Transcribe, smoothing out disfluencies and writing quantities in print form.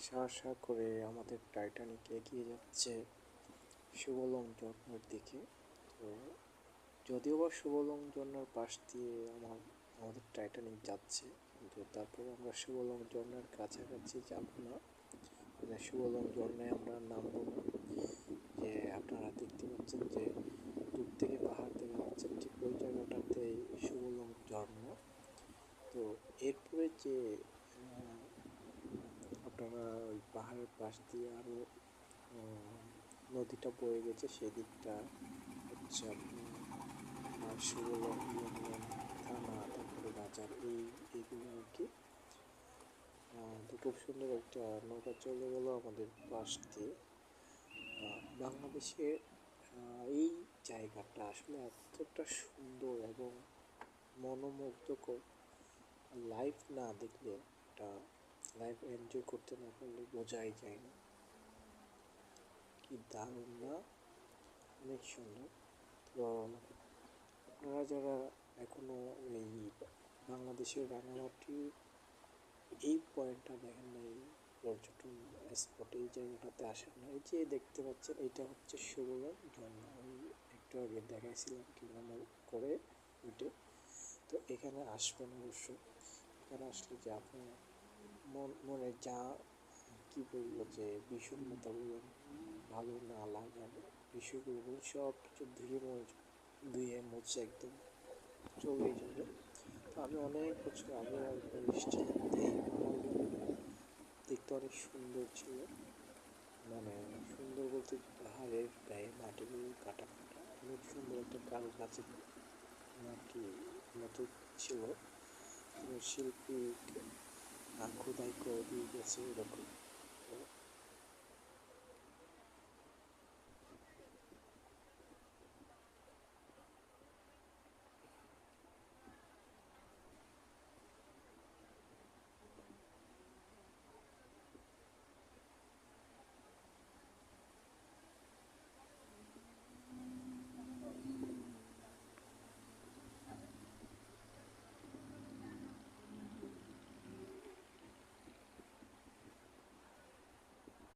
সা করে আমাদের টাইটানিক এগিয়ে যাচ্ছে সুবলং ঝর্ণার দিকে। তো যদিও বা সুবলং ঝর্ণার পাশ দিয়ে আমাদের টাইটানিক যাচ্ছে, কিন্তু তারপর আমরা সুবলং ঝর্ণার কাছাকাছি যাব না, মানে সুবলং ঝর্ণায় আমরা নামবো না। যে আপনারা দেখতে পাচ্ছেন যে দূর থেকে পাহাড় দেখা যাচ্ছে, ঠিক ওই জায়গাটাতে সুবলং ঝর্ণা। তো এরপরে যে আপনারা ওই পাহাড়ের পাশ দিয়ে আরও নদীটা বয়ে গেছে, সেদিকটা হচ্ছে আপনার সুবলং ইউনিয়ন থানা, তারপরে বাজার, এইগুলো আর কি। তো খুব সুন্দর একটা নৌকা চলে গেল আমাদের পাশ দিয়ে। বাংলাদেশে এই জায়গাটা আসলে এতটা সুন্দর এবং মনোমুগ্ধকর, লাইভ না দেখলে, এটা লাইভ এনজয় করতে না পারলে বোঝাই যায় না। কি দারুণ না, অনেক সুন্দর। তো আপনারা যারা এখনো এই বাংলাদেশের রাঙামাটির এই পয়েন্টটা দেখেন না, এই পর্যটন স্পট, এই জায়গাটাতে আসেন না, এই যে দেখতে পাচ্ছেন এটা হচ্ছে সুবলং ঝর্ণা। আমি একটু আগে দেখাইছিলাম কীভাবে করে উঠে। তো এখানে আসবেন অবশ্যই। এখানে আসলে যে আপনার মনে যা কী বলবো, যে বিষণ্ণতা বলুন, ভালো না লাগার বিষয়গুলো বলুন, সব কিছু ধুয়ে মুছে একদম চলেই যাবে। তো আমি অনেক বছর আগেও একবার এসেছিলাম, এই পাহাড়গুলো দেখতে অনেক সুন্দর ছিল। মানে সুন্দর বলতে পাহাড়ের গায়ে মাটিগুলো কাটা কাটা, অনেক সুন্দর একটা কারুকাজের আর কি মতো ছিল। শিল্পী খোদাই করে দিয়ে গেছে এরকম।